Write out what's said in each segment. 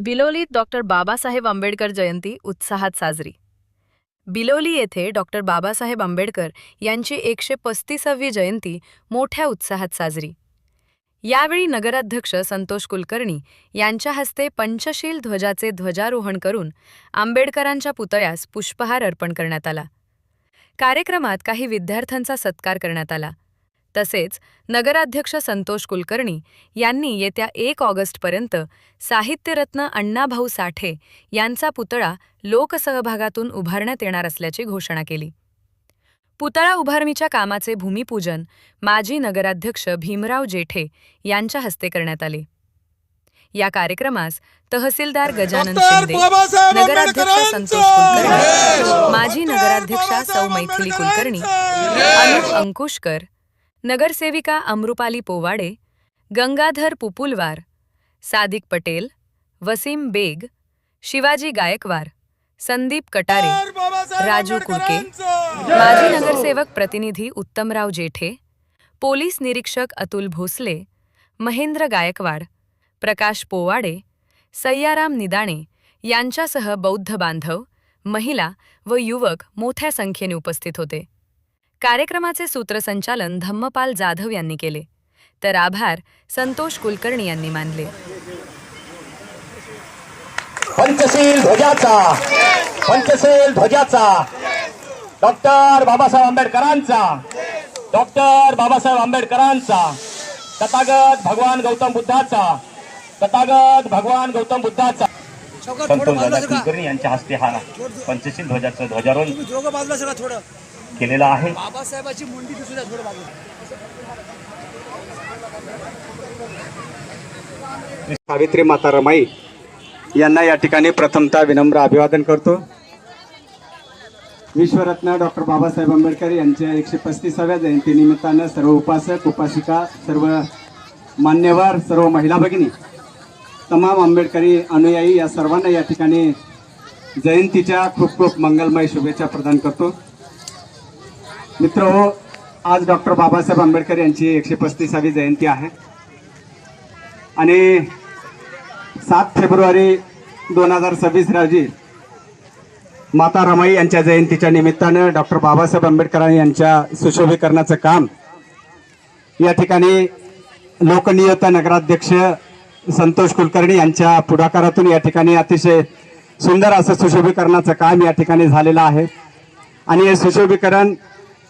बिलोलीत doctor Babasaheb Ambedkar जयंती उत्साहात साजरी। बिलोली येथे डॉक्टर बाबासाहेब आंबेडकर यांची 135वी जयंती मोठ्या उत्साहात साजरी। यावेळी नगराध्यक्ष संतोष कुलकर्णी यांच्या हस्ते पंचशील ध्वजाचे ध्वजारोहण करून आंबेडकरांच्या पुतळ्यास पुष्पहार अर्पण करण्यात आला। कार्यक्रमात काही विद्यार्थ्यांचा सत्कार करण्यात आला। तसेच नगराध्यक्ष संतोष कुलकर्णी यांनी येत्या 1 ऑगस्टपर्यंत साहित्यरत्न अण्णाभाऊ साठे यांचा पुतळा लोकसहभागातून उभारण्यात येणार असल्याची घोषणा केली। पुतळा उभारणीच्या कामाचे भूमिपूजन माजी नगराध्यक्ष भीमराव जेठे यांच्या हस्ते करण्यात आले। या कार्यक्रमास तहसीलदार गजानन शिंदे, नगराध्यक्ष संतोष कुलकर्णी, माजी नगराध्यक्षा सौ मैथिली कुलकर्णी, अनुप अंकुशकर, नगरसेविका अमृपाली पोवाडे, गंगाधर पुपुलवार, सादिक पटेल, वसीम बेग, शिवाजी गायकवार, संदीप कटारे, राजू कुरके, माजी नगरसेवक प्रतिनिधी उत्तमराव जेठे, पोलीस निरीक्षक अतुल भोसले, महेंद्र गायकवाड, प्रकाश पोवाडे, सय्याराम निदाणे यांच्यासह बौद्ध बांधव, महिला व युवक मोठ्या संख्येने उपस्थित होते। कार्यक्रमाचे सूत्रसंचालन धम्मपाल जाधव यांनी केले, तर आभार संतोष कुलकर्णी यांनी मानले। पंचशील ध्वजाचा डॉक्टर बाबासाहेब आंबेडकरांचा तथागत भगवान गौतम बुद्धाचा संतोष कुलकर्णी यांच्या हस्ते हा पंचशील ध्वजाचं ध्वजारोहण केलेला आहे। बाबासाहेबांची मुंडी दिसू द्या थोडं बाजूला। सावित्री माता रमाई यांना या ठिकाणी प्रथमतः विनम्र अभिवादन करतो। विश्वरत्न डॉक्टर बाबासाहेब आंबेडकर यांच्या 135व्या जयंतीनिमित्तानं सर्व उपासक उपासिका, सर्व मान्यवर, सर्व महिला भगिनी, तमाम आंबेडकरी अनुयायी या सर्वांना या ठिकाणी जयंतीच्या खूप खूप मंगलमय शुभेच्छा प्रदान करतो। मित्रहो, आज डॉक्टर बाबासाहेब आंबेडकर यांची 135वी जयंती आहे आणि 7 फेब्रुवारी 2026 रोजी माता रमाई यांच्या जयंतीच्या निमित्तानं डॉक्टर बाबासाहेब आंबेडकर यांच्या सुशोभीकरणाचं काम या ठिकाणी लोकनियुक्त नगराध्यक्ष संतोष कुलकर्णी यांच्या पुढाकारातून या ठिकाणी अतिशय सुंदर असं सुशोभीकरणाचं काम या ठिकाणी झालेलं आहे आणि हे सुशोभीकरण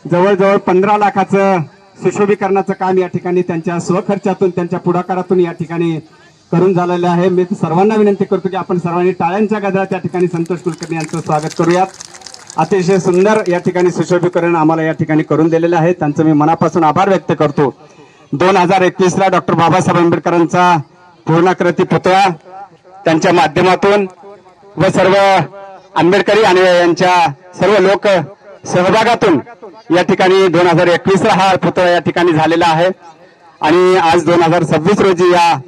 जवळजवळ 15 लाखाचं सुशोभीकरणाचं काम या ठिकाणी त्यांच्या स्वखर्चातून, त्यांच्या पुढाकारातून या ठिकाणी करून झालेलं आहे। मी सर्वांना विनंती करतो की आपण सर्वांनी टाळ्यांच्या गजरात या ठिकाणी संतोष कुलकर्णी यांचं स्वागत करूयात। अतिशय सुंदर या ठिकाणी सुशोभीकरण आम्हाला या ठिकाणी करून दिलेलं आहे, त्यांचं मी मनापासून आभार व्यक्त करतो। 2021ला डॉक्टर बाबासाहेब आंबेडकरांचा पूर्णाकृती पुतळा त्यांच्या माध्यमातून व सर्व आंबेडकरी आणि यांच्या सर्व लोक सहभागातून या ठिकाणी 2021ला हा पुतळा या ठिकाणी झालेला आहे आणि आज 2026 रोजी या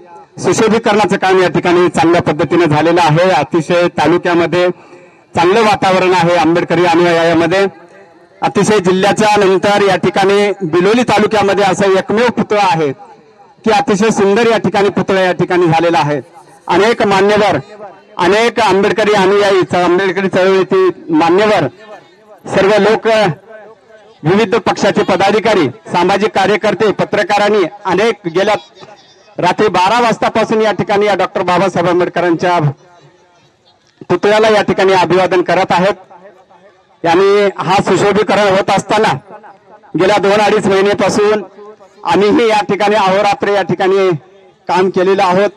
सुशोभीकरणाचं काम या ठिकाणी चांगल्या पद्धतीने झालेलं आहे। अतिशय तालुक्यामध्ये चांगलं वातावरण आहे आंबेडकरी अनुयायामध्ये। अतिशय जिल्ह्याच्या नंतर या ठिकाणी बिलोली तालुक्यामध्ये असा एकमेव पुतळा आहे की अतिशय सुंदर या ठिकाणी पुतळा या ठिकाणी झालेला आहे। अनेक मान्यवर, अनेक आंबेडकरी अनुयायी, आंबेडकरी चळवळीतील मान्यवर, सर्व लोक, विविध पक्षाचे पदाधिकारी, सामाजिक कार्यकर्ते, पत्रकारांनी अनेक गेल्या रात्री 12 वाजतापासून या ठिकाणी या डॉक्टर बाबासाहेब आंबेडकरांच्या पुतळ्याला या ठिकाणी अभिवादन करत आहेत। आणि हा सुशोभीकरण होत असताना गेल्या 2-2.5 महिन्यापासून आम्हीही या ठिकाणी अहोरात्र या ठिकाणी काम केलेलं आहोत।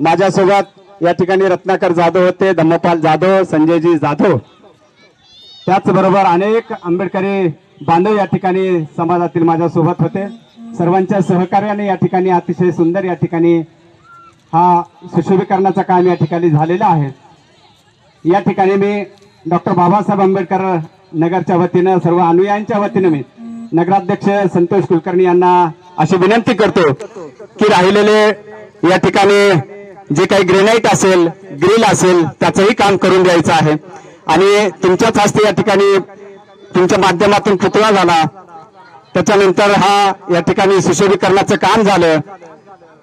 माझ्यासोबत या ठिकाणी रत्नाकर जाधव होते, धम्मपाल जाधव, संजयजी जाधव, त्याचबरोबर अनेक आंबेडकरी बांधव या ठिकाणी समाजातील माझ्यासोबत होते। सर्वांच्या सहकार्याने या ठिकाणी अतिशय सुंदर या ठिकाणी हा सुशोभीकरणाचं काम या ठिकाणी झालेलं आहे। या ठिकाणी मी डॉक्टर बाबासाहेब आंबेडकर नगरच्या वतीनं, सर्व अनुयायांच्या वतीनं मी नगराध्यक्ष संतोष कुलकर्णी यांना अशी विनंती करतो की राहिलेले या ठिकाणी जे काही ग्रेनाइट असेल, ग्रिल असेल, त्याचंही काम करून द्यायचं आहे आणि तुमच्याच हस्ते या ठिकाणी तुमच्या माध्यमातून पुतळा झाला, त्याच्यानंतर हा या ठिकाणी सुशोभीकरणाचं काम झालं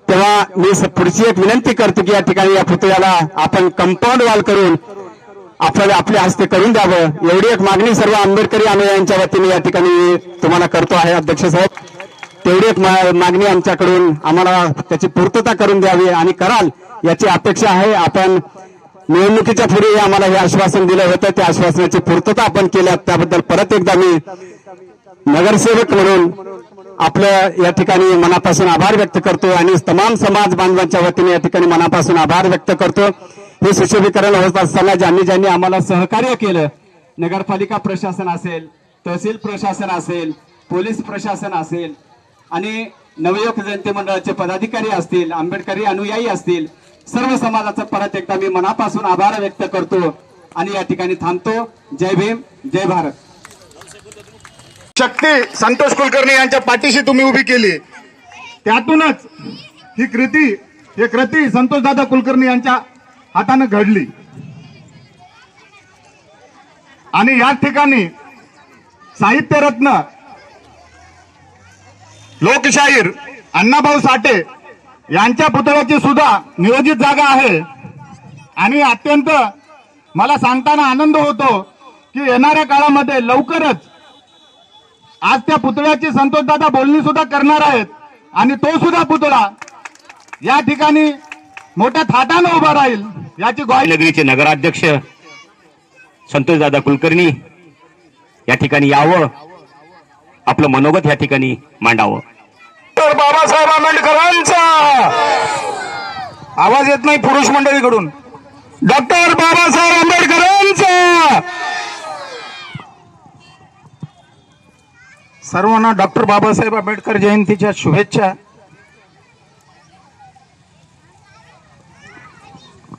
तेव्हा मी पुढची एक विनंती करतो की या ठिकाणी या पुतळ्याला आपण कंपाऊंड वॉल करून आपल्या हस्ते करून द्यावं, एवढी एक मागणी सर्व आंबेडकरी अनुयायांच्या वतीने या ठिकाणी तुम्हाला करतो आहे अध्यक्ष साहेब. तेवढी एक मागणी आमच्याकडून आम्हाला त्याची पूर्तता करून द्यावी आणि कराल याची अपेक्षा आहे. आपण निवडणुकीच्या पूर्वी आम्हाला हे आश्वासन दिलं होतं, त्या आश्वासनाची पूर्तता आपण केल्या, त्याबद्दल परत एकदा मी नगरसेवक म्हणून आपलं या ठिकाणी मनापासून आभार व्यक्त करतो आणि तमाम समाज बांधवांच्या वतीने या ठिकाणी मनापासून आभार व्यक्त करतो. हे सुशोभीकरण होत असताना ज्यांनी आम्हाला सहकार्य केलं, नगरपालिका प्रशासन असेल, तहसील प्रशासन असेल, पोलीस प्रशासन असेल आणि नवयुवक जयंती मंडळाचे पदाधिकारी असतील, आंबेडकरी अनुयायी असतील, सर्व समाजाचा परत एकदा मी मनापासून आभार व्यक्त करतो आणि या ठिकाणी थांबतो. जय भीम, जय भारत. शक्ती संतोष कुलकर्णी यांच्या पाठीशी तुम्ही उभी केली, त्यातूनच ही कृती संतोषदादा कुलकर्णी यांच्या हाताने घडली आणि या ठिकाणी साहित्यरत्न लोकशाहीर अण्णाभाऊ साठे यांच्या पुतळ्याची सुद्धा नियोजित जागा आहे आणि अत्यंत मला सांगताना आनंद होतो की येणाऱ्या काळामध्ये लवकरच आज त्या पुतळ्याची संतोषदादा बोलणी सुद्धा करणार आहेत आणि तो सुद्धा पुतळा या ठिकाणी मोठ्या थाटाने उभा राहील याची ग्वाही नगरीचे नगराध्यक्ष संतोषदादा कुलकर्णी या ठिकाणी यावं, आपलं मनोगत या ठिकाणी मांडावं. डॉक्टर बाबासाहेब आंबेडकरांचा आवाज येत नाही पुरुष मंडळीकडून. डॉक्टर बाबासाहेब आंबेडकरांचा. सर्वांना डॉक्टर बाबासाहेब आंबेडकर जयंतीच्या शुभेच्छा.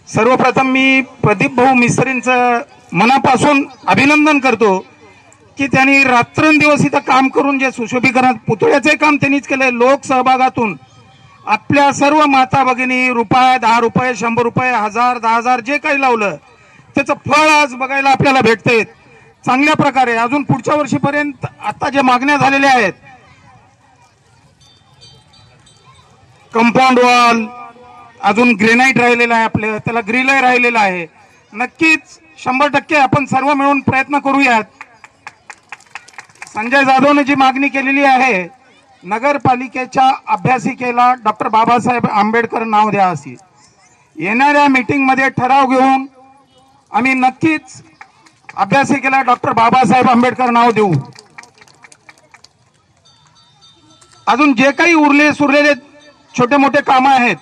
सर्वप्रथम मी प्रदीप भाऊ मिस्त्रींचं मनापासून अभिनंदन करतो की त्यांनी रात्रंदिवस इथं काम करून जे सुशोभीकरण पुतळ्याचे काम त्यांनीच केलंय. लोक सहभागातून आपल्या सर्व माता भगिनी रुपये, 10 रुपये, 100 रुपये, 1000, 10,000 जे काही लावलं त्याचं फळ आज बघायला आपल्याला भेटतंय चांगल्या प्रकारे. अजून पुढच्या वर्षीपर्यंत आता जे मागण्या झालेल्या आहेत, कंपाऊंड वॉल, अजून ग्रेनाइट राहिलेला आहे, आपलं त्याला ग्रिलर राहिलेला आहे. नक्कीच 100% आपण सर्व मिळून प्रयत्न करूयात. संजय जाधवने जी मागणी केलेली आहे, नगरपालिकेच्या अभ्यासिकेला डॉक्टर बाबासाहेब आंबेडकर नाव द्या अशी, येणाऱ्या मीटिंग मध्ये ठराव घेऊन आम्ही नक्कीच अभ्यासिकेला डॉक्टर बाबासाहेब आंबेडकर नाव देऊ. अजून जे काही सुरलेले छोटे मोठे कामं आहेत,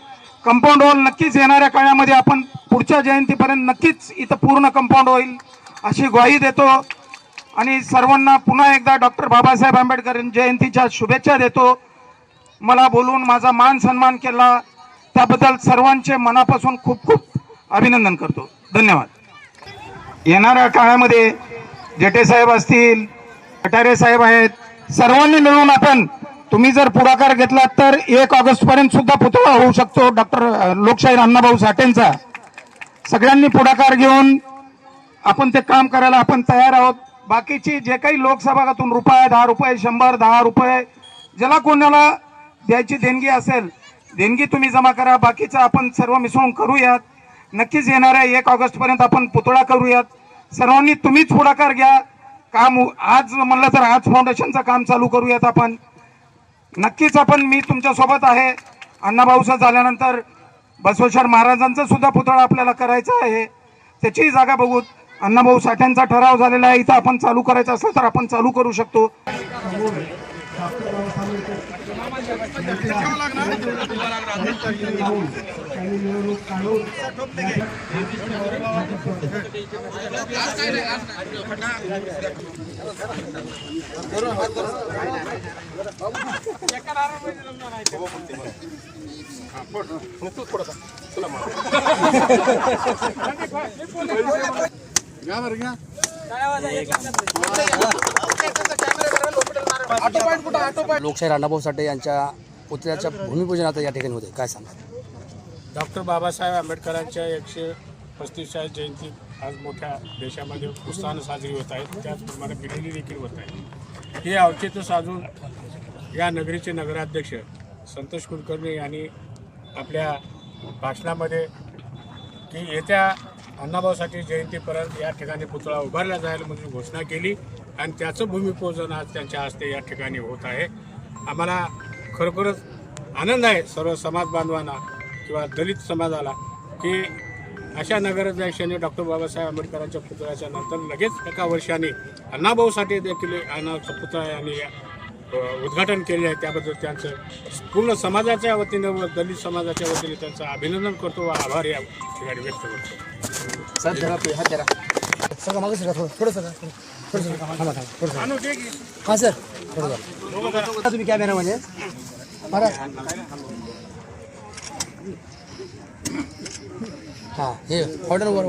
कंपाऊंड वॉल नक्कीच येणाऱ्या काळामध्ये आपण पुढच्या जयंतीपर्यंत नक्कीच इथं पूर्ण कंपाऊंड होईल अशी ग्वाही देतो आणि सर्वांना पुन्हा एकदा डॉक्टर बाबासाहेब आंबेडकर जयंतीच्या शुभेच्छा देतो. मला बोलून माझा मान सन्मान केला त्याबद्दल सर्वांचे मनापासून खूप खूप अभिनंदन करतो. धन्यवाद. येणाऱ्या काळामध्ये जेठे साहेब असतील, कटारे साहेब आहेत, सर्वांनी मिळून आपण, तुम्ही जर पुढाकार घेतला तर 1 ऑगस्ट पर्यंत सुद्धा पुतळा होऊ शकतो डॉक्टर लोकशाहीर अण्णाभाऊ साठेंचा. सगळ्यांनी पुढाकार घेऊन आपण ते काम करायला आपण तयार आहोत. बाकीची जे काही लोकसभागातून रुपये, 10 रुपये, 100, 10 रुपये, ज्याला कोणाला द्यायची देणगी असेल, देणगी तुम्ही जमा करा. बाकीचं आपण सर्व मिसळून करूयात. नक्कीच येणाऱ्या 1 ऑगस्ट पर्यंत आपण पुतळा करूयात. सर्वांनी तुम्हीच पुढाकार घ्या. काम आज म्हणलं तर आज फाउंडेशनचं काम चालू करूयात आपण. नक्कीच आपण, मी तुमच्या सोबत आहे. अण्णाभाऊचं झाल्यानंतर बसवेश्वर महाराजांचा सुद्धा पुतळा आपल्याला करायचा आहे, त्याची जागा बघू. अण्णाभाऊ साठ्यांचा ठराव झालेला आहे, इथं आपण चालू करायचं असेल तर आपण चालू करू शकतो. लोकशाहीर अण्णाभाऊ साठे यांच्या पुतळ्याच्या भूमिपूजनात या ठिकाणी होते, काय सांगा? डॉक्टर बाबासाहेब आंबेडकरांच्या 135व्या जयंती आज मोठ्या देशामध्ये उत्साहानं साजरी होत आहे. त्याचप्रमाणे बिलोली देखील होत आहे. हे औचित्य साधून या नगरीचे नगराध्यक्ष संतोष कुलकर्णी यांनी आपल्या भाषणामध्ये की येत्या अण्णाभाऊ साठे जयंतीपर्यंत या ठिकाणी पुतळा उभारला जाईल म्हणून घोषणा केली आणि त्याचं भूमिपूजन आज त्यांच्या हस्ते या ठिकाणी होत आहे. आम्हाला खरोखरच आनंद आहे सर्व समाज बांधवांना किंवा दलित समाजाला की अशा नगराध्यक्षांनी डॉक्टर बाबासाहेब आंबेडकरांच्या पुतळ्याच्या नंतर लगेच एका वर्षाने अण्णाभाऊ साठे देखील अण्णाचा पुतळा यांनी उद्घाटन केले आहे. त्याबद्दल त्यांचं पूर्ण समाजाच्या वतीनं व दलित समाजाच्या वतीने त्यांचं अभिनंदन करतो व आभार या ठिकाणी व्यक्त करतो. सर जरा पे हात जरा सगळं मागे सगळं थोडंसं हां सर थोडं तुम्ही कॅमेरामध्ये बरं हां हे ऑर्डरवर